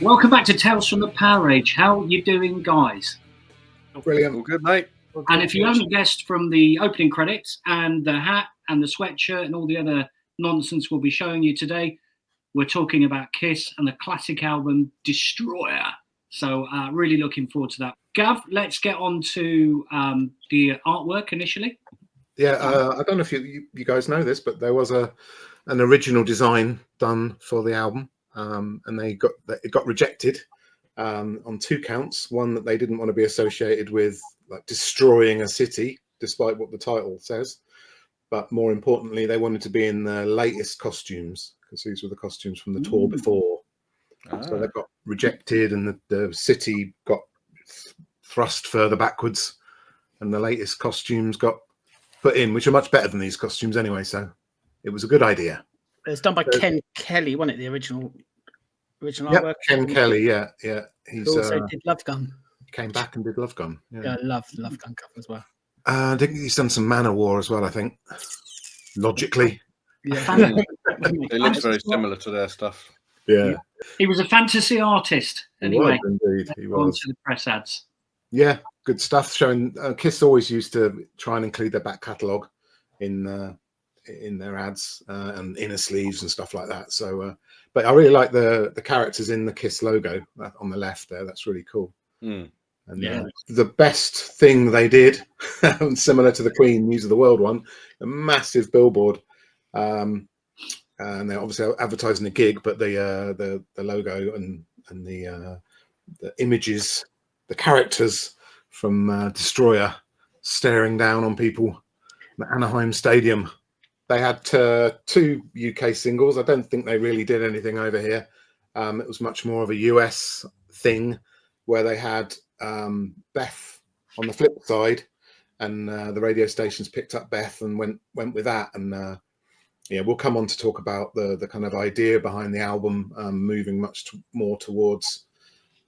Welcome back to Tales from the PowerAge. How you doing, guys? Brilliant. All good, mate. And if you haven't guessed from the opening credits and the hat and the sweatshirt and all the other nonsense we'll be showing you today, we're talking about Kiss and the classic album Destroyer. So really looking forward to that. Gav, let's get on to the artwork initially. Yeah, I don't know if you guys know this, but there was an original design done for the album, and it got rejected on 2 counts. One, that they didn't want to be associated with like destroying a city, despite what the title says. But more importantly, they wanted to be in the latest costumes, because these were the costumes from the tour before. So they got rejected, and the city got thrust further backwards, and the latest costumes got put in, which are much better than these costumes anyway. So it was a good idea. It's done by Ken Kelly, wasn't it? The original artwork. Ken Kelly, yeah. He's also did Love Gun. Came back and did Love Gun. Yeah, I love the Love Gun cover as well. I think he's done some Manowar as well, I think. Logically. Yeah. It looks very similar to their stuff. Yeah. He was a fantasy artist, anyway. He was, indeed. He was. To the press ads. Yeah, good stuff. Showing Kiss always used to try and include their back catalogue in their ads and inner sleeves and stuff like that. So, but I really like the characters in the Kiss logo on the left there. That's really cool. And the best thing they did, similar to the Queen News of the World one, a massive billboard, and they're obviously advertising the gig, but the logo and the images, the characters from Destroyer staring down on people at Anaheim Stadium. They had 2 UK singles. I don't think they really did anything over here. It was much more of a US thing, where they had Beth on the flip side, and the radio stations picked up Beth and went with that. And we'll come on to talk about the kind of idea behind the album, moving much more towards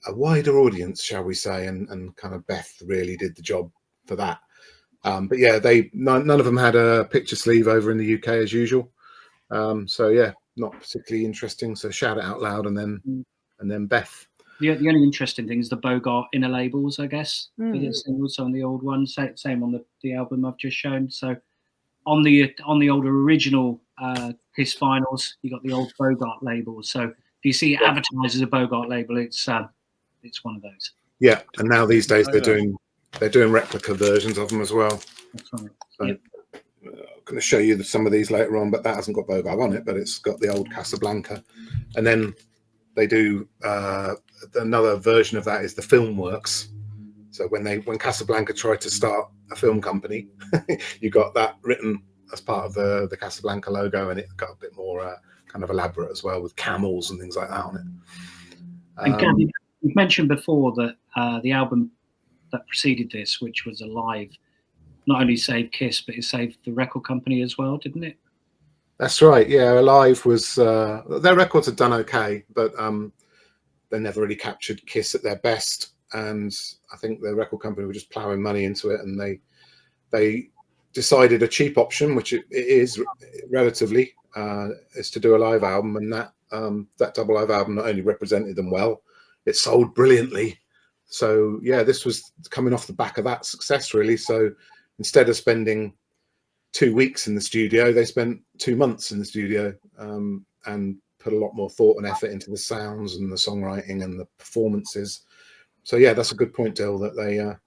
a wider audience, shall we say, and kind of Beth really did the job for that. But yeah, none of them had a picture sleeve over in the UK as usual. So yeah, not particularly interesting. So shout it out loud, and then Beth. The only interesting thing is the Bogart inner labels, I guess. For the singles on the old one, same on the album I've just shown. So on the older original Kiss finals, you got the old Bogart labels. So if you see it advertised as a Bogart label, it's one of those. Yeah, and now these days they're doing replica versions of them as well. That's right. So, I'm going to show you some of these later on, but that hasn't got Bogart on it, but it's got the old Casablanca. And then they do another version of that is the Film Works. So when Casablanca tried to start a film company, you got that written as part of the Casablanca logo, and it got a bit more kind of elaborate as well, with camels and things like that on it. And Gavin, you've mentioned before that the album that preceded this, which was Alive, not only saved Kiss, but it saved the record company as well, didn't it? That's right. Yeah, Alive was their records had done okay, but they never really captured Kiss at their best. And I think the record company were just ploughing money into it, and they decided a cheap option, which it is relatively, is to do a live album, and that double live album not only represented them well, it sold brilliantly. So yeah, this was coming off the back of that success, really. So instead of spending 2 weeks in the studio, they spent 2 months in the studio, and put a lot more thought and effort into the sounds and the songwriting and the performances. So yeah, that's a good point, Dill, that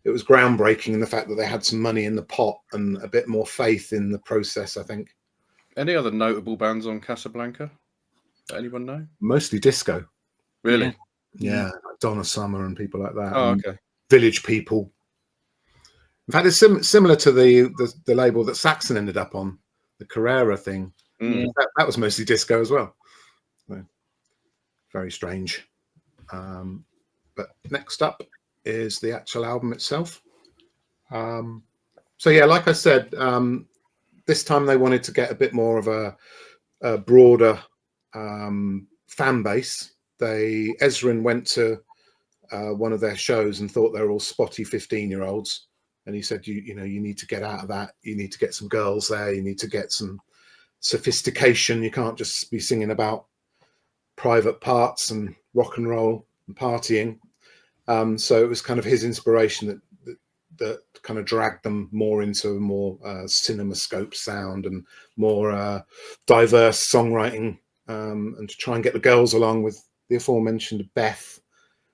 it was groundbreaking in the fact that they had some money in the pot and a bit more faith in the process, I think. Any other notable bands on Casablanca that anyone know? Mostly disco. Really? Yeah, like Donna Summer and people like that. Oh, okay. Village People. In fact, it's similar to the label that Saxon ended up on, the Carrera thing. That was mostly disco as well. So, very strange. But next up is the actual album itself. So yeah, like I said, this time they wanted to get a bit more of a broader fan base. Ezrin went to one of their shows and thought they were all spotty 15-year-olds. And he said, you need to get out of that. You need to get some girls there. You need to get some sophistication. You can't just be singing about private parts and rock and roll and partying. So it was kind of his inspiration that kind of dragged them more into a more cinemascope sound and more diverse songwriting, and to try and get the girls along with the aforementioned Beth.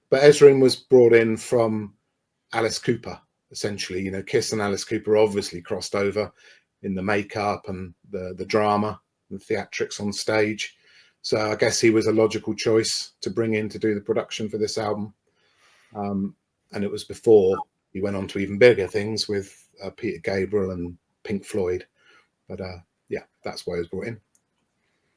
But Ezrin was brought in from Alice Cooper, essentially. You know, Kiss and Alice Cooper obviously crossed over in the makeup and the drama, the theatrics on stage. So I guess he was a logical choice to bring in to do the production for this album. And it was before he went on to even bigger things with Peter Gabriel and Pink Floyd. But yeah, that's why he was brought in.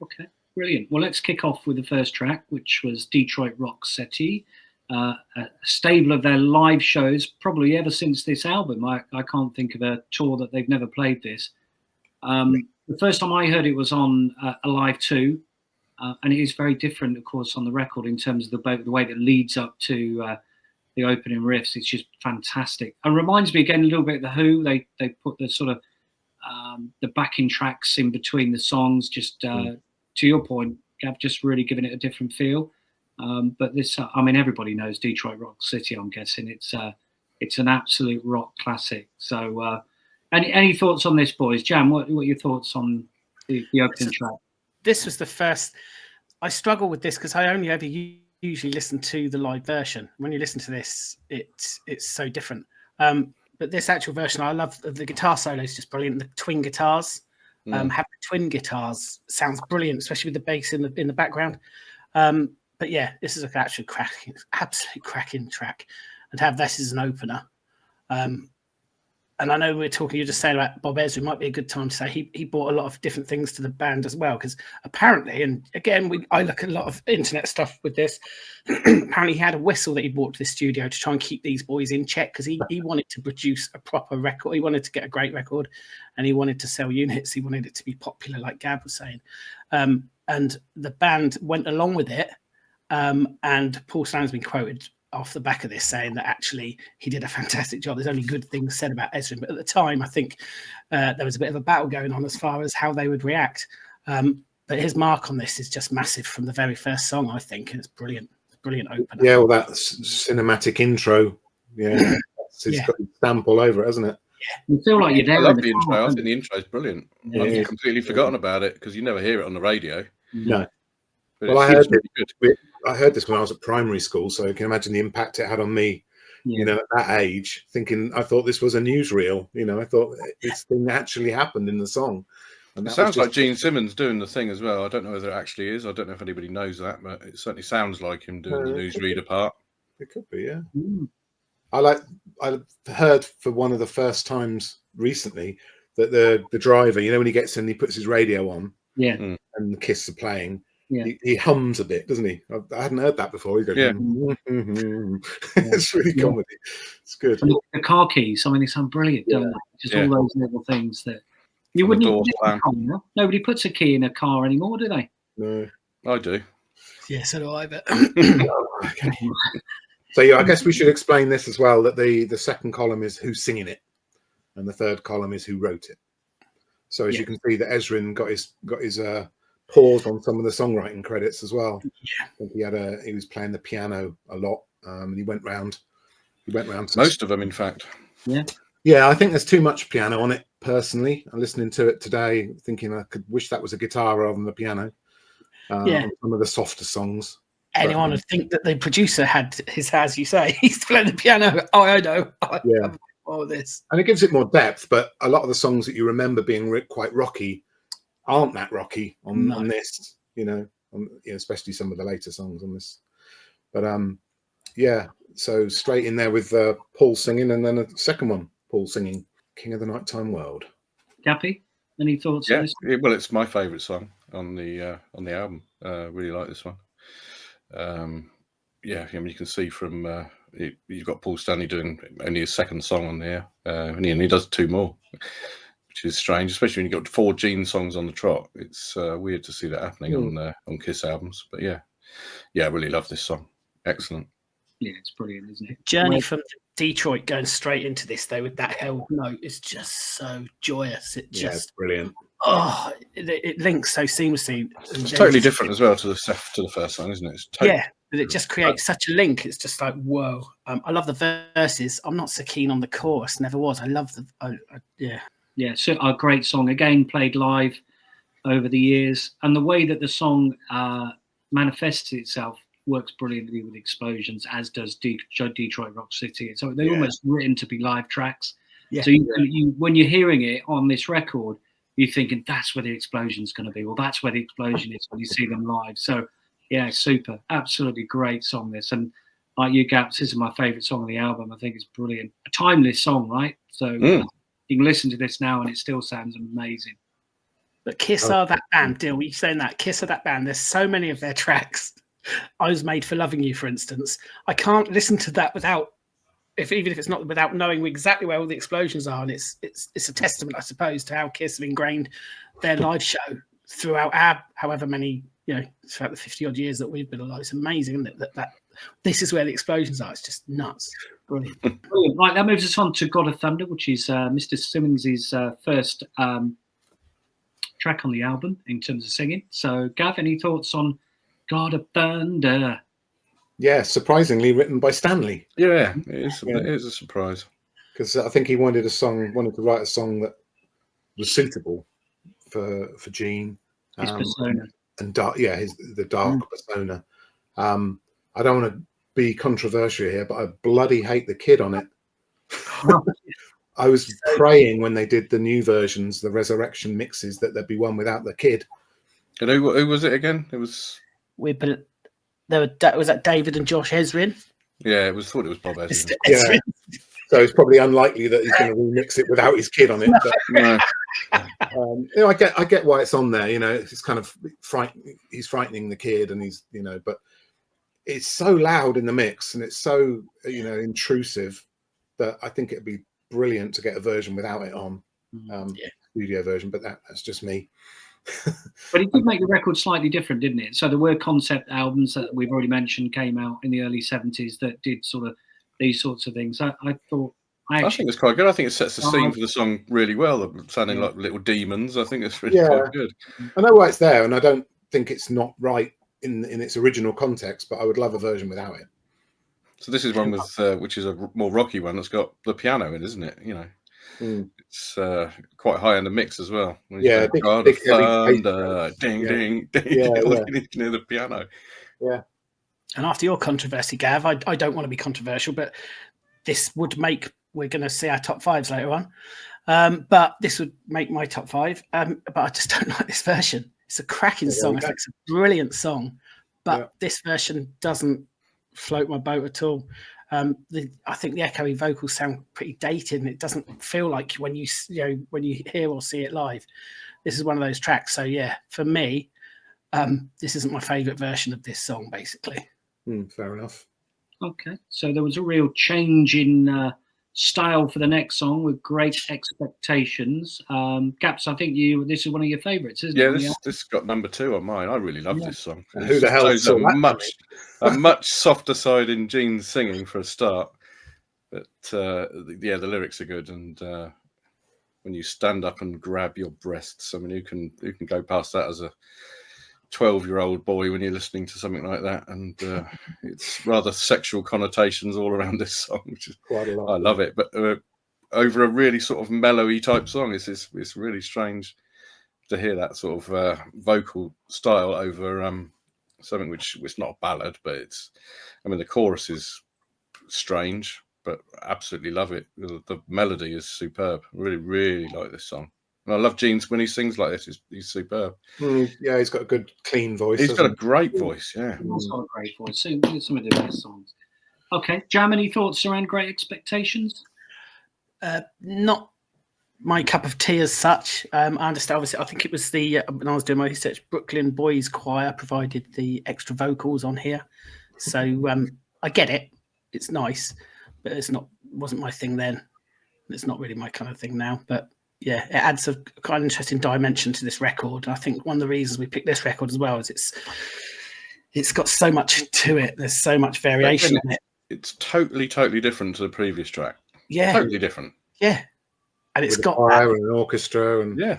Okay, brilliant. Well, let's kick off with the first track, which was Detroit Rock City. A stable of their live shows, probably ever since this album. I can't think of a tour that they've never played this. The first time I heard it was on Alive 2, and it is very different, of course, on the record in terms of the way that leads up to the opening riffs. It's just fantastic. It reminds me again a little bit of The Who. They put the sort of the backing tracks in between the songs, just to your point, Gav, just really giving it a different feel. But this, I mean, everybody knows Detroit Rock City, I'm guessing. It's an absolute rock classic. So any thoughts on this, boys? Jam, what are your thoughts on the opening track? This was the first. I struggle with this because I only ever usually listen to the live version. When you listen to this, it's so different. But this actual version, I love the guitar solo. It's just brilliant. The twin guitars, having twin guitars sounds brilliant, especially with the bass in the background. But yeah, this is actually absolutely cracking track. And to have this as an opener. And I know you're just saying about Bob Ezrin, might be a good time to say he brought a lot of different things to the band as well. Because apparently, and again, I look at a lot of internet stuff with this, apparently he had a whistle that he brought to the studio to try and keep these boys in check because he wanted to produce a proper record. He wanted to get a great record and he wanted to sell units. He wanted it to be popular, like Gav was saying. And the band went along with it. And Paul Stanley's been quoted off the back of this saying that actually he did a fantastic job. There's only good things said about Ezrin, but at the time I think there was a bit of a battle going on as far as how they would react. But his mark on this is just massive from the very first song, I think, and it's brilliant opener. Yeah, well, that cinematic intro, yeah, it's got a stamp all over it, hasn't it? Yeah. You feel like you're there. I love the intro. I think the intro is brilliant. I've completely forgotten about it because you never hear it on the radio. No. But well, I heard this when I was at primary school, so you can imagine the impact it had on me. You know, at that age, thinking I thought this was a newsreel. You know, I thought this thing actually happened in the song. And it sounds like Gene Simmons doing the thing as well. I don't know whether it actually is. I don't know if anybody knows that, but it certainly sounds like him doing the newsreader part. It could be, yeah. I heard for one of the first times recently that the driver, you know, when he gets in, he puts his radio on, and the Kiss are playing. Yeah. He hums a bit, doesn't he? I hadn't heard that before. He goes, It's really comedy. It's good. And the car keys, I mean, they sound brilliant, don't they? Just all those little things that you wouldn't even put in a car. Nobody puts a key in a car anymore, do they? No. I do. Yeah, so do I, but okay. So yeah, I guess we should explain this as well, that the second column is who's singing it, and the third column is who wrote it. So as you can see, that Ezrin got his pause on some of the songwriting credits as well. Yeah. I think he was playing the piano a lot, and he went round most of them, in fact. Yeah, I think there's too much piano on it personally. I'm listening to it today thinking I could wish that was a guitar rather than a piano. On some of the softer songs. Anyone would think that the producer had his, as you say, he's playing the piano. Oh, I know. All this, and it gives it more depth. But a lot of the songs that you remember being quite rocky aren't that rocky on this, you know, especially some of the later songs on this. But so straight in there with Paul singing, and then a second one, Paul singing "King of the Nighttime World." Gappy, any thoughts on this? Well, it's my favourite song on the album. Really like this one. I mean, you can see from you've got Paul Stanley doing only his second song on there, and he does two more, which is strange, especially when you've got 4 Gene songs on the trot. It's weird to see that happening on Kiss albums. But I really love this song. Excellent. Yeah, it's brilliant, isn't it? Journey from Detroit going straight into this though with that hell note is just so joyous. It's brilliant. It links so seamlessly. It's totally different as well to the first song, isn't it? It's But it just creates such a link. It's just like, whoa. I love the verses. I'm not so keen on the chorus. Never was. I love yeah. Yeah, so a great song. Again, played live over the years. And the way that the song manifests itself works brilliantly with explosions, as does Detroit Rock City. So they're almost written to be live tracks. Yeah. So you, when you're hearing it on this record, you're thinking, that's where the explosion's going to be. Well, that's where the explosion is when you see them live. So, yeah, super. Absolutely great song, this. And like you, Gaps, this is my favourite song on the album. I think it's brilliant. A timeless song, right? So you can listen to this now and it still sounds amazing. But Kiss are that band, Dill. Were you saying that? Kiss are that band. There's so many of their tracks. I Was Made for Loving You, for instance. I can't listen to that without, even if it's not without knowing exactly where all the explosions are. And it's a testament, I suppose, to how Kiss have ingrained their live show throughout our however many, throughout the 50 odd years that we've been alive. It's amazing, isn't it? That this is where the explosions are. It's just nuts. Brilliant. Brilliant. Right, that moves us on to God of Thunder, which is Mr. Simmons' first track on the album in terms of singing. So, Gav, any thoughts on God of Thunder? Yeah, surprisingly written by Stanley. Yeah, it is a surprise. Because I think he wanted to write a song that was suitable for Gene. His persona. And dark, the dark persona. I don't want to be controversial here, but I bloody hate the kid on it. I was praying when they did the new versions, the Resurrection mixes, that there'd be one without the kid. And who was it again? It was... was that David and Josh Ezrin? Yeah, thought it was Bob Ezrin. Yeah. So it's probably unlikely that he's going to remix it without his kid on it. But, no. I get why it's on there. It's kind of frightening. He's frightening the kid, and he's but it's so loud in the mix, and it's so intrusive that I think it'd be brilliant to get a version without it on, studio version. But that's just me. But it did make the record slightly different, didn't it? So there were concept albums that we've already mentioned came out in the early 70s that did sort of these sorts of things. I think it's quite good. I think it sets the scene for the song really well, sounding like little demons. I think it's really quite good. I know why it's there, and I don't think it's not right in its original context, but I would love a version without it. So this is one with which is a more rocky one that's got the piano in, isn't it? It's quite high in the mix as well. Yeah, God of Thunder, ding, ding, ding. You can hear the piano. Yeah. And after your controversy, Gav, I don't want to be controversial, but this would make, we're going to see our top fives later on, but this would make my top five. But I just don't like this version. It's a cracking song. I think it's a brilliant song, but this version doesn't float my boat at all. I think the echoey vocals sound pretty dated, and it doesn't feel like when you hear or see it live. This is one of those tracks. So yeah, for me, this isn't my favourite version of this song, basically. Fair enough. Okay, so there was a real change in style for the next song with Great Expectations. Gaps, I think this is one of your favourites, isn't it? Yeah, this got number 2 on mine. I really love this song. Who the hell is a much softer side in Gene's singing for a start, but the lyrics are good, and when you stand up and grab your breasts, I mean, who can go past that as a 12-year-old boy when you're listening to something like that? And it's rather sexual connotations all around this song, which is quite a lot. I love it, but over a really sort of mellowy type song, it's really strange to hear that sort of vocal style over something which it's not a ballad, but the chorus is strange, but absolutely love it. The melody is superb. Really, really like this song. And I love Gene when he sings like this. He's superb. Yeah, he's got a good, clean voice. He's got a great voice, yeah. He's got a great voice. So some of the best songs. Okay, Jam, any thoughts around Great Expectations? Not my cup of tea as such. I understand, obviously, I think it was when I was doing my research, Brooklyn Boys Choir provided the extra vocals on here. So I get it. It's nice, but wasn't my thing then. It's not really my kind of thing now, but yeah, it adds a kind of interesting dimension to this record. And I think one of the reasons we picked this record as well is it's got so much to it. There's so much variation in it. It's totally different to the previous track. Yeah, totally different. Yeah, and it's got choir and an orchestra, and yeah,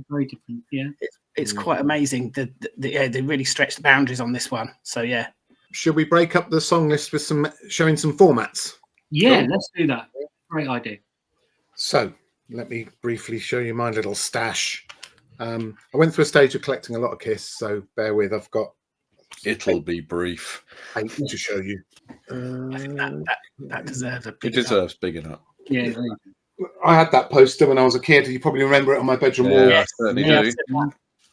very different. Yeah, it's quite amazing. They really stretched the boundaries on this one. So yeah, should we break up the song list with showing some formats? Yeah, Cool. let's do that. Great idea. So let me briefly show you my little stash. I went through a stage of collecting a lot of Kiss, so bear with. I've got. It'll be brief. 8 to show you. I think that deserves a big. It deserves bigging up. Yeah. I had that poster when I was a kid. You probably remember it on my bedroom wall. Yeah, I certainly do.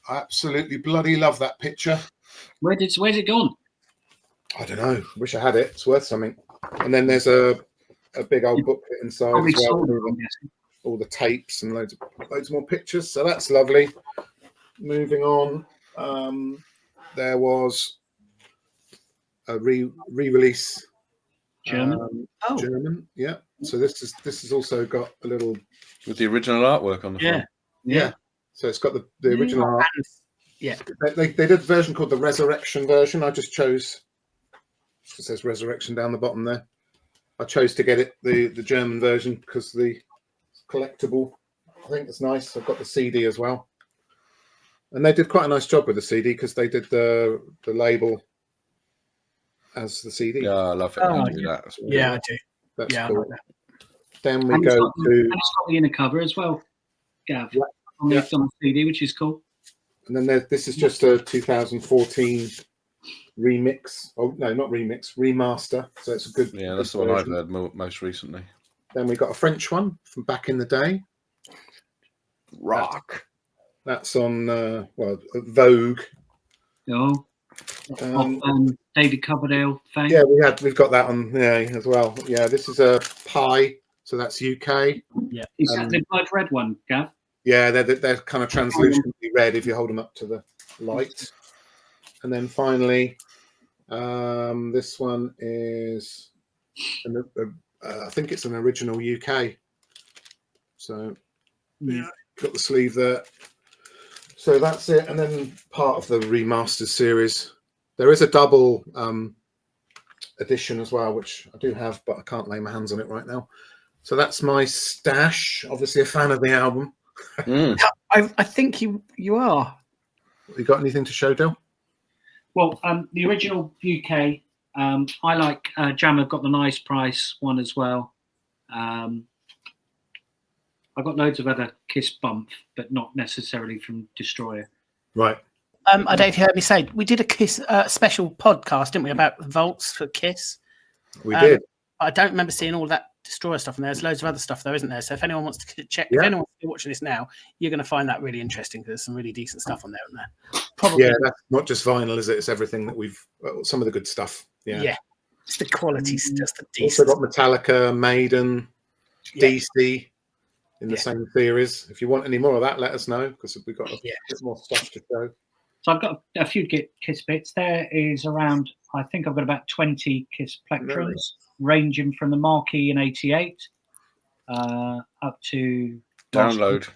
I absolutely bloody love that picture. Where's it gone? I don't know. Wish I had it. It's worth something. And then there's a big old booklet inside as well. All the tapes and loads more pictures. So that's lovely. Moving on, there was a re-release. German. German. Yeah. So this has also got a little with the original artwork on the front. Yeah. So it's got the original art. Yeah. They did a version called the Resurrection version. I just chose. It says Resurrection down the bottom there. I chose to get it the German version because the collectible. I think it's nice. I've got the CD as well, and they did quite a nice job with the CD because they did the label as the CD. Yeah, I love it. Oh, I do that. Yeah, I do. That's Yeah, cool. I like that. Then we And go it's to, got the inner cover as well, Gav. Yeah. On the CD, which is cool. and then this is just a 2014 remix. Oh no, not remix, remaster. So it's a good. Yeah, that's the good one I've version. heard most recently. Then we got a French one from back in the day. Rock. That's on Vogue. Oh, David Coverdale fame. Yeah, we've got that on as well. Yeah, this is a Pi, so that's UK. Yeah. Is that the blood red one, Gav? Yeah, they're kind of translucently red if you hold them up to the light. And then finally, this one is, I think it's an original UK. So got the sleeve there. So that's it. And then part of the remastered series, there is a double edition as well, which I do have, but I can't lay my hands on it right now. So that's my stash. Obviously a fan of the album. I think you are. You got anything to show, Dale? Well, the original UK, I like Jammer got the nice price one as well. I got loads of other Kiss bump, but not necessarily from Destroyer. Right. I don't know if you heard me say we did a Kiss special podcast, didn't we, about vaults for Kiss? We did. I don't remember seeing all that Destroyer stuff, and there's loads of other stuff though, isn't there? So if anyone wants to check, if anyone's watching this now, you're going to find that really interesting because there's some really decent stuff on there, isn't there? Probably. Yeah, that's not just vinyl, is it? It's everything that some of the good stuff. Yeah. It's the quality, just the decent. Also decent. got Metallica, Maiden, DC in the same series. If you want any more of that, let us know because we've got a bit more stuff to show. So I've got a few Kiss bits. There is around, I think I've got about 20 Kiss plectrums, ranging from the Marquee in '88 up to Download.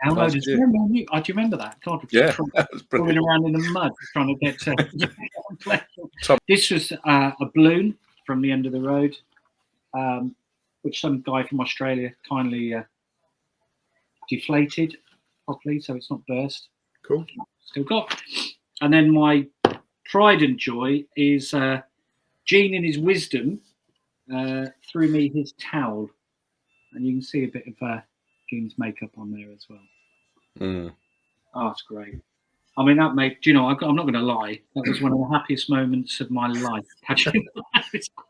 Download is. Do you remember that? God, that was brilliant. Rolling around in the mud trying to get to. This was a balloon from the end of the road, which some guy from Australia kindly deflated properly, so it's not burst. Cool. Still got. And then my pride and joy is Gene in his wisdom threw me his towel, and you can see a bit of Gene's makeup on there as well. Oh, it's great. I mean, that made, I'm not going to lie, that was one of the happiest moments of my life.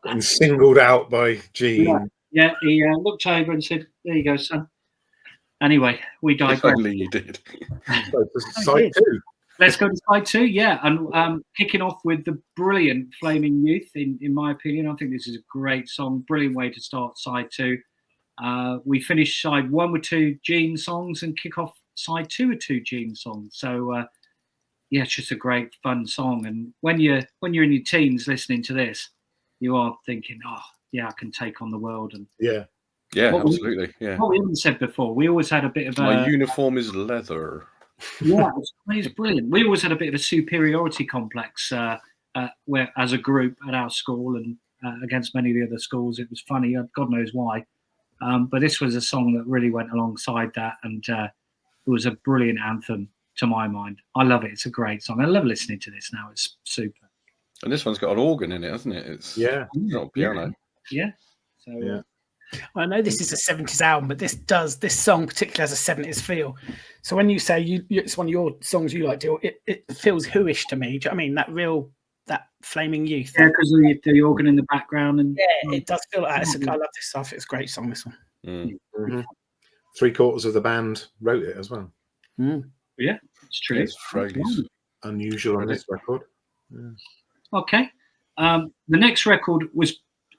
And singled out by Gene. Yeah, he looked over and said, "There you go, son." Anyway, we digress. Only you did. Side 2. Let's go to side 2, and kicking off with the brilliant Flaming Youth, in my opinion. I think this is a great song, brilliant way to start side 2. We finish side 1 with 2 Gene songs and kick off side 2 with 2 Gene songs. So, it's just a great, fun song. And when you're in your teens listening to this, you are thinking, "Oh, yeah, I can take on the world." And yeah, absolutely. What we haven't said before, we always had a bit of my uniform is leather. Yeah, it's brilliant. We always had a bit of a superiority complex where, as a group at our school and against many of the other schools, it was funny. God knows why. But this was a song that really went alongside that, and it was a brilliant anthem to my mind. I love it. It's a great song. I love listening to this now. It's super. And this one's got an organ in it, hasn't it? It's not a piano. Yeah. So Yeah. I know this is a 70s album, but this song particularly has a 70s feel. So when you say it's one of your songs you like, it feels Who-ish to me. Do you know what I mean? That Flaming Youth. Yeah, because the organ in the background. And it does feel like that. I love this stuff. It's a great song, this one. Mm-hmm. 3/4 of the band wrote it as well. Yeah, it's true. It's Fraley's. Unusual on this record. Yeah. Okay. The next record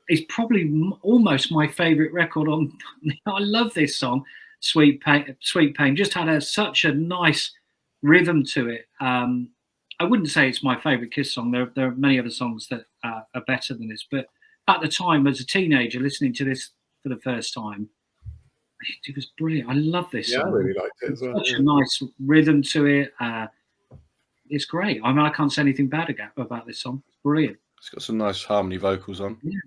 is probably almost my favorite record on. I love this song, Sweet Pain. Just had such a nice rhythm to it. I wouldn't say it's my favorite Kiss song. There are many other songs that are better than this. But at the time, as a teenager, listening to this for the first time, it was brilliant. I love this song. I really liked it as well. Such a nice rhythm to it. It's great. I mean, I can't say anything bad about this song. It's brilliant. It's got some nice harmony vocals on. Yeah.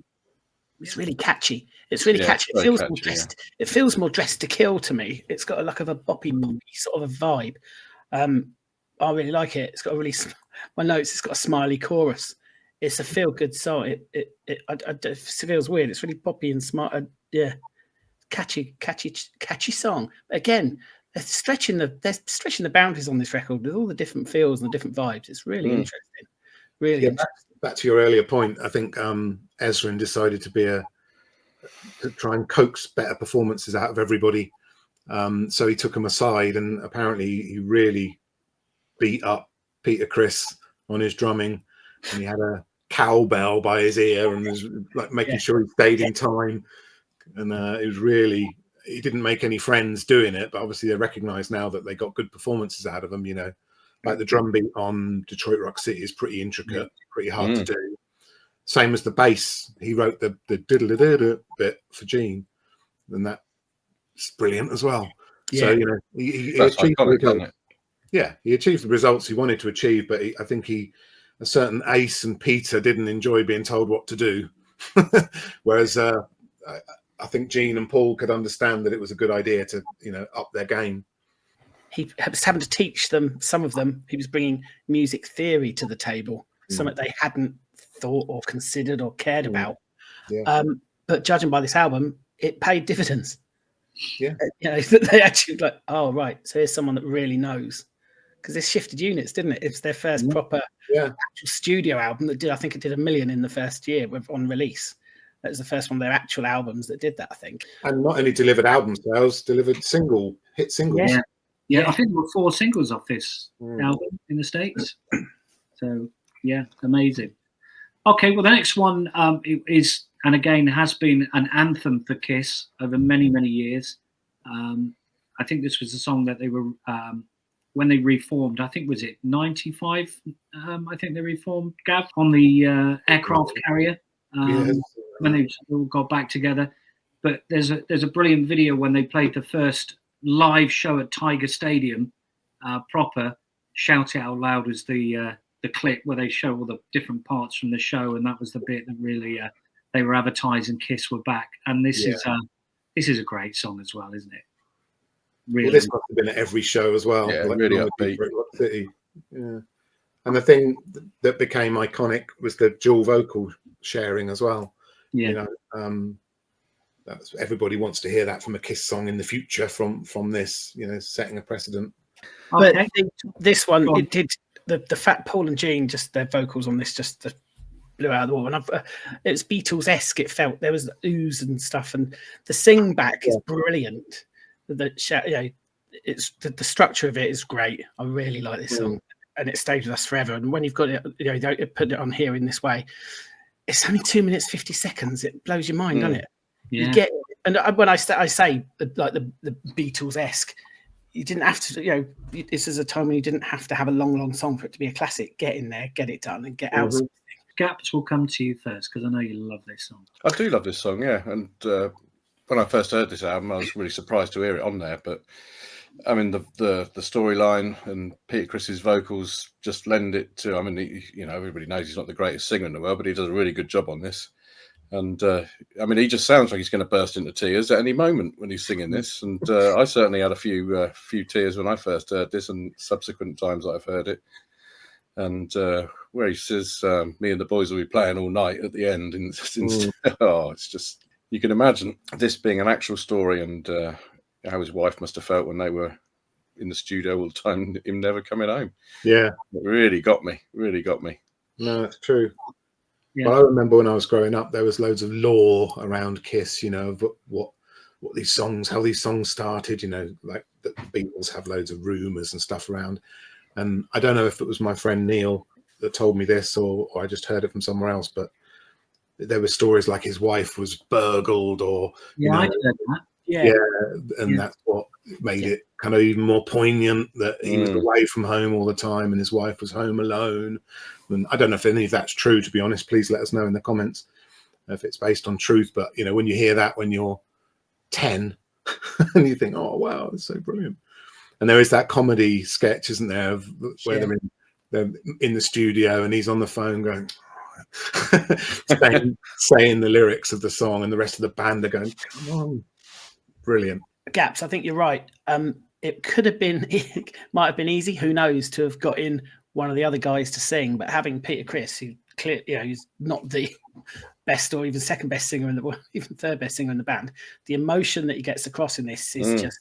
It's really catchy. It's really catchy. It feels more dressed. It feels more Dressed to Kill to me. It's got a look of a boppy sort of a vibe. I really like it. It's got a really my notes. It's got a smiley chorus. It's a feel good song. It feels weird. It's really poppy and smart. Yeah, catchy song. But again, they're stretching the boundaries on this record with all the different feels and the different vibes. It's really interesting. Really interesting. Back to your earlier point, I think Ezrin decided to try and coax better performances out of everybody. So he took them aside, and apparently he really beat up Peter Criss on his drumming, and he had a cowbell by his ear and was like making sure he stayed in time. And it was really, he didn't make any friends doing it, but obviously they recognize now that they got good performances out of them, you know. Like the drum beat on Detroit Rock City is pretty intricate, pretty hard to do. Same as the bass. He wrote the diddle-a-diddle bit for Gene, and that's brilliant as well. Yeah. So, you know, he achieved iconic, he achieved the results he wanted to achieve, but I think a certain Ace and Peter didn't enjoy being told what to do. Whereas I think Gene and Paul could understand that it was a good idea to, you know, up their game. He was having to teach them, some of them, he was bringing music theory to the table, something they hadn't thought or considered or cared about. Yeah. But judging by this album, it paid dividends. Yeah. You know, they actually like, oh, right, so here's someone that really knows. Because this shifted units, didn't it? It's their first proper actual studio album that did, I think it did 1 million in the first year on release. That was the first one of their actual albums that did that, I think. And not only delivered album sales, delivered hit singles. Yeah, I think there were 4 singles off this album in the States. So, yeah, amazing. Okay, well, the next one is, and again, has been an anthem for Kiss over many, many years. I think this was a song that they were, when they reformed, I think, was it 95? I think they reformed, Gav, on the aircraft carrier when they all got back together. But there's a brilliant video when they played the first live show at Tiger Stadium, proper Shout It Out Loud was the clip where they show all the different parts from the show, and that was the bit that really they were advertising Kiss were back. And this is a great song as well, isn't it? Really, well, this must have been at every show as well. Yeah, like really upbeat. City. Yeah. And the thing that became iconic was the dual vocal sharing as well. Yeah. You know, everybody wants to hear that from a Kiss song in the future from this, you know, setting a precedent. But this one, it did the fact Paul and Gene, just their vocals on this just blew out of the wall. And it was Beatles-esque. It felt there was ooze and stuff, and the sing back is brilliant. It's the structure of it is great. I really like this song, and it stayed with us forever. And when you've got it, you know, don't put it on here in this way. It's only 2 minutes 50 seconds. It blows your mind, doesn't it? Yeah. You get, and when I say like the Beatles-esque, you didn't have to, you know, this is a time when you didn't have to have a long song for it to be a classic. Get in there, get it done, and get out. Gaps, will come to you first because I know you love this song. I do love this song, yeah. And when I first heard this album, I was really surprised to hear it on there. But I mean, the storyline and Peter Criss's vocals just lend it to. I mean, you know, everybody knows he's not the greatest singer in the world, but he does a really good job on this. And I mean, he just sounds like he's going to burst into tears at any moment when he's singing this. And I certainly had a few tears when I first heard this, and subsequent times that I've heard it. and where he says, "Me and the boys will be playing all night" at the end, and oh, it's just, you can imagine this being an actual story, and how his wife must have felt when they were in the studio all the time, him never coming home. Yeah, it really got me. No, it's true. Yeah. Well, I remember when I was growing up, there was loads of lore around Kiss, of what these songs, how these songs started, like the Beatles have loads of rumors and stuff around. And I don't know if it was my friend Neil that told me this, or I just heard it from somewhere else, but there were stories like his wife was burgled, or I heard that. And that's what made it kind of even more poignant, that he was away from home all the time and his wife was home alone. And I don't know if any of that's true, to be honest. Please let us know in the comments if it's based on truth. But when you hear that when you're 10 and you think, oh wow, it's so brilliant. And there is that comedy sketch, isn't there, where they're in the studio and he's on the phone going saying the lyrics of the song, and the rest of the band are going, come on. Brilliant. Gaps, I think you're right. It could have been, it might have been easy, who knows, to have got in one of the other guys to sing, but having Peter Criss, who he's not the best or even second best singer in the world, even third best singer in the band, the emotion that he gets across in this is just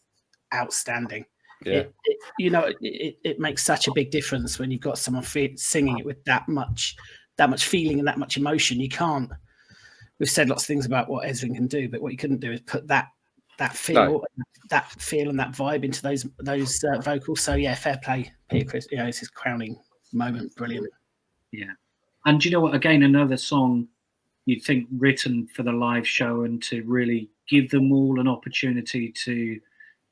outstanding. Yeah, it makes such a big difference when you've got someone singing it with that much feeling and that much emotion. You can't. We've said lots of things about what Ezrin can do, but what he couldn't do is put that feel, that feel and that vibe into those vocals. So yeah, fair play, Peter Criss. It's his crowning moment. Brilliant. Yeah, and you know what? Again, another song you'd think written for the live show, and to really give them all an opportunity to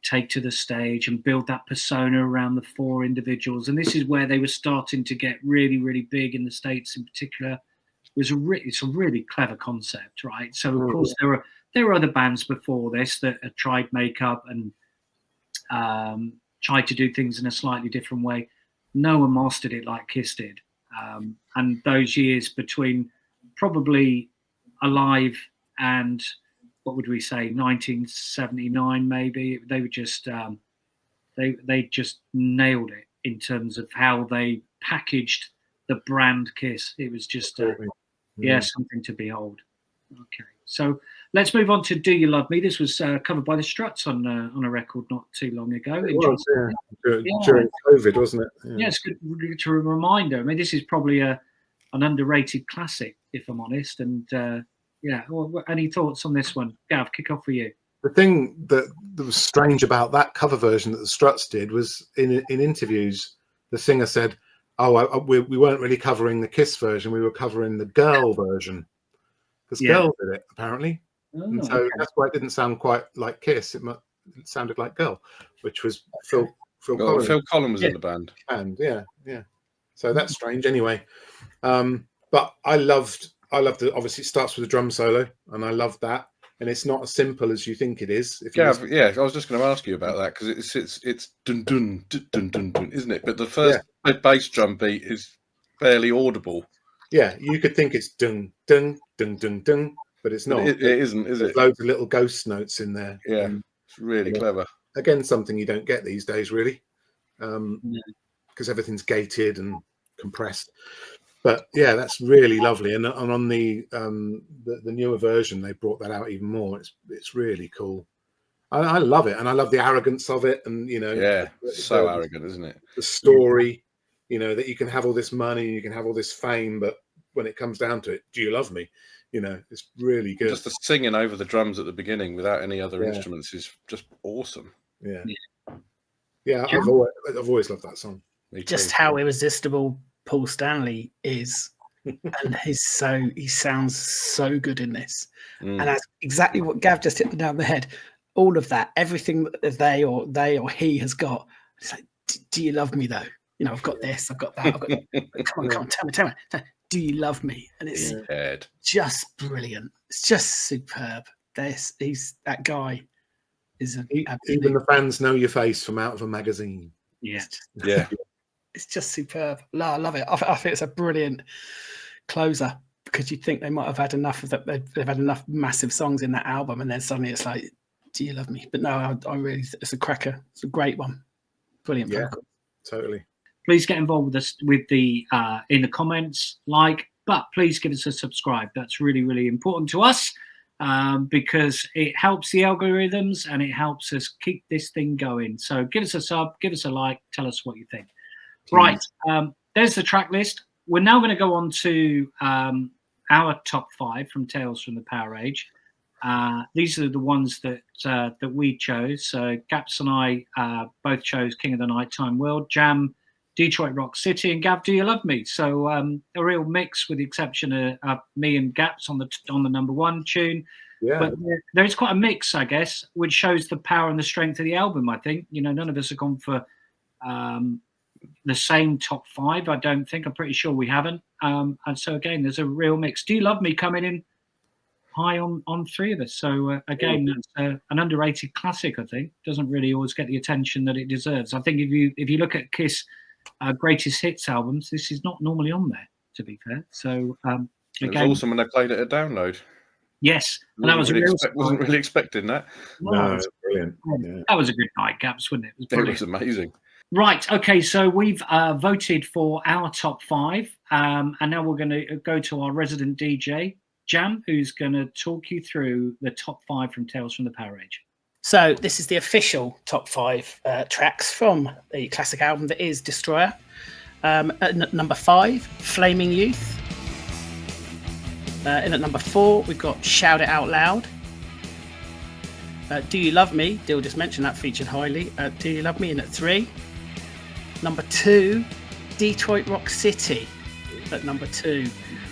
take to the stage and build that persona around the four individuals. And this is where they were starting to get really, really big in the States in particular. It's a really clever concept, right? So of course there were other bands before this that had tried makeup and tried to do things in a slightly different way. No one mastered it like Kiss did. And those years between probably Alive and, what would we say, 1979 maybe, they were just they just nailed it in terms of how they packaged the brand Kiss. It was just something to behold. Okay, so let's move on to "Do You Love Me." This was covered by the Struts on a record not too long ago. It was, during COVID, wasn't it? Yeah, it's good to a reminder. I mean, this is probably an underrated classic, if I'm honest. And any thoughts on this one? Gav, kick off for you. The thing that was strange about that cover version that the Struts did was in interviews, the singer said, we weren't really covering the Kiss version, we were covering the Girl version. Because Girl did it, apparently. And so that's why it didn't sound quite like Kiss. It sounded like Girl, which was Phil Collins. Phil Collins was in the band. And yeah. So that's strange anyway. But I loved obviously it starts with a drum solo, and I loved that. And it's not as simple as you think it is. I was just going to ask you about that, because it's dun dun dun dun dun dun, isn't it? But the first bass drum beat is barely audible. Yeah, you could think it's dun dun dun dun dun, but it's not. It isn't, is it? There's loads of little ghost notes in there. Yeah, it's really clever. Again, something you don't get these days, really, because everything's gated and compressed. But yeah, that's really lovely. And on the newer version, they brought that out even more. It's really cool. I love it, and I love the arrogance of it. And so arrogant, isn't it? The story, that you can have all this money, you can have all this fame, but when it comes down to it, do you love me? It's really good. Just the singing over the drums at the beginning without any other instruments is just awesome. Yeah. I've always loved that song. Just how irresistible Paul Stanley is, and he sounds so good in this. And that's exactly what Gav just hit down the head. All of that, everything that they or he has got. It's like, do you love me though? I've got this, I've got that, I've got that. Come on, tell me. Do you love me? And it's just brilliant. It's just superb. That guy is even the fans know your face from out of a magazine. It's just superb. I love it. I think it's a brilliant closer, because you'd think they might have had enough of that. They've had enough massive songs in that album, and then suddenly it's like, do you love me? But no, I really, it's a cracker. It's a great one. Brilliant. Yeah, totally. Please get involved with us with the in the comments, but please give us a subscribe. That's really, really important to us because it helps the algorithms and it helps us keep this thing going. So give us a sub, give us a like, tell us what you think. Right, there's the track list. We're now going to go on to our top 5 from Tales from the PowerAge. These are the ones that that we chose. So Gaps and I both chose King of the Nighttime World, Jam, Detroit Rock City, and Gav, Do You Love Me? So a real mix, with the exception of me and Gaps on the number 1 tune. Yeah. But there is quite a mix, I guess, which shows the power and the strength of the album. I think, you know, none of us have gone for the same top 5. I don't think. I'm pretty sure we haven't. And so again, there's a real mix. Do You Love Me coming in high on 3 of us. So again, that's an underrated classic. I think doesn't really always get the attention that it deserves. I think if you look at Kiss greatest hits albums, this is not normally on there, to be fair. So it was awesome when they played it at Download. Yes, and that was wasn't really expecting that. No, it was brilliant. Yeah. That was a good night, Gaps, wasn't it? It was amazing. Right, okay, so we've voted for our top 5, and now we're going to go to our resident DJ, Jam, who's going to talk you through the top 5 from Tales from the PowerAge. So this is the official top 5 tracks from the classic album that is Destroyer. At number 5, Flaming Youth. In at number 4, we've got Shout It Out Loud. Do You Love Me? Dill just mentioned that, featured highly. Do You Love Me in at 3. Number 2, Detroit Rock City at number 2,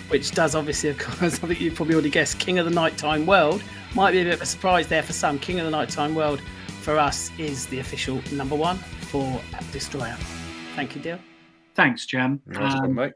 which does obviously, of course, I think you've probably already guessed, King of the Nighttime World. Might be a bit of a surprise there for some. King of the Nighttime World for us is the official number 1 for Destroyer. Thank you, Dill. Thanks, Jam. Mate.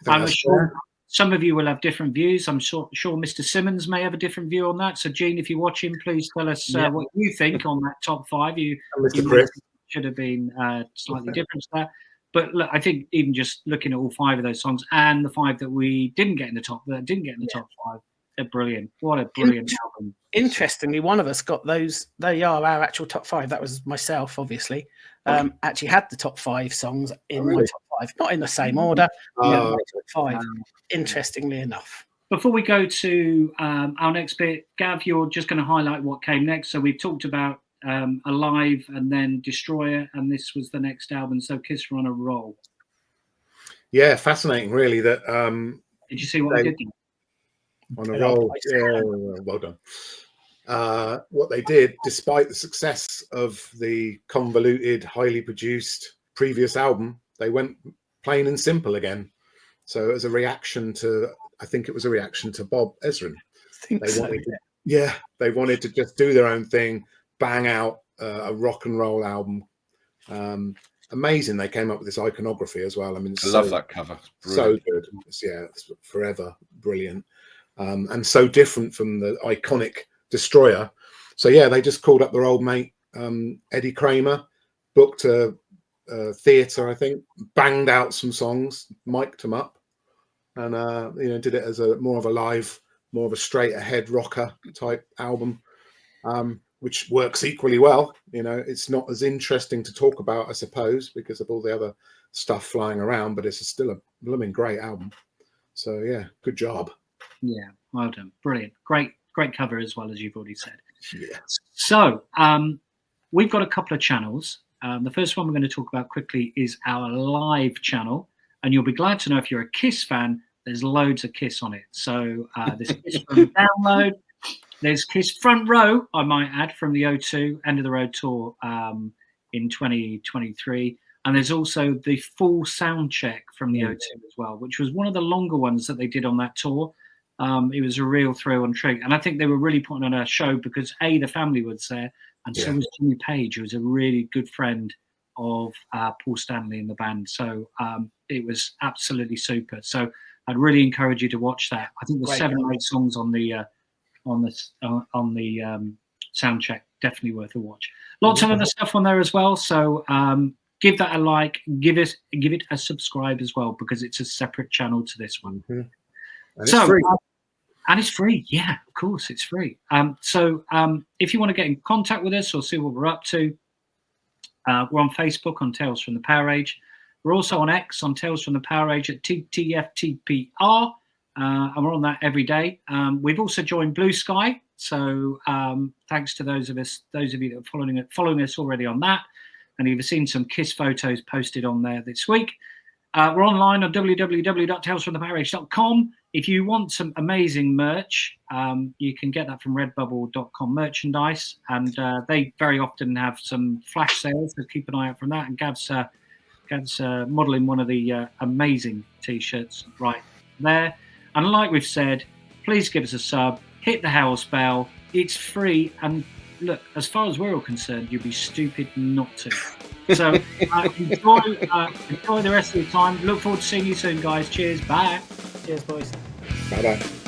I'm sure some of you will have different views. I'm sure Mr. Simmons may have a different view on that. So, Gene, if you're watching, please tell us what you think on that top 5. Mr. Chris should have been slightly different to that. But look, I think even just looking at all 5 of those songs and the 5 that we didn't get in the top, top 5, they're brilliant. What a brilliant album. Interestingly, one of us got those. They are our actual top 5. That was myself, obviously. Actually had the top 5 songs in my top 5, not in the same order. My top 5. Interestingly enough. Before we go to our next bit, Gav, you're just going to highlight what came next. So we've talked about Alive and then Destroyer, and this was the next album. So Kiss were on a roll. Yeah, fascinating, really. That did you see what they did? On a roll. Yeah, well done. What they did, despite the success of the convoluted, highly produced previous album, they went plain and simple again. So as a reaction to, I think it was a reaction to Bob Ezrin. They wanted to just do their own thing, bang out a rock and roll album. Amazing. They came up with this iconography as well. I mean, I love that cover. So good. It's forever brilliant. And so different from the iconic Destroyer. So yeah, they just called up their old mate Eddie Kramer, booked a theatre, I think, banged out some songs, mic'd them up, and did it as more of a straight ahead rocker type album, which works equally well. You know, it's not as interesting to talk about, I suppose, because of all the other stuff flying around, but it's still a blooming great album. So yeah, good job. Yeah, well done. Brilliant. Great cover as well, as you've already said. Yeah. So we've got a couple of channels. The first one we're going to talk about quickly is our live channel. And you'll be glad to know, if you're a Kiss fan, there's loads of Kiss on it. So there's Kiss from Download. There's Kiss Front Row, I might add, from the O2 End of the Road tour in 2023. And there's also the full sound check from the O2 as well, which was one of the longer ones that they did on that tour. It was a real thrill and treat. And I think they were really putting on a show because, A, the family was there, and so was Jimmy Page, who was a really good friend of Paul Stanley in the band. So it was absolutely super. So I'd really encourage you to watch that. I think there's 7 or 8 songs on the sound check. Definitely worth a watch. Lots of other stuff on there as well. So give that a like. Give it a subscribe as well, because it's a separate channel to this one. And so it's free. And it's free. Yeah, of course, it's free. So if you want to get in contact with us or see what we're up to, we're on Facebook on Tales from the PowerAge. We're also on X, on Tales from the PowerAge at TFTPA, and we're on that every day. We've also joined Blue Sky, so thanks to those of you that are following us already on that, and you've seen some KISS photos posted on there this week. We're online on www.talesfromthepowerage.com. If you want some amazing merch, you can get that from redbubble.com merchandise, and they very often have some flash sales, so keep an eye out from that. And Gav's modelling one of the amazing t-shirts right there. And like we've said, please give us a sub, hit the house bell. It's free, and look, as far as we're all concerned, you'd be stupid not to. So enjoy the rest of your time. Look forward to seeing you soon, guys. Cheers. Bye. Cheers, boys. Bye-bye.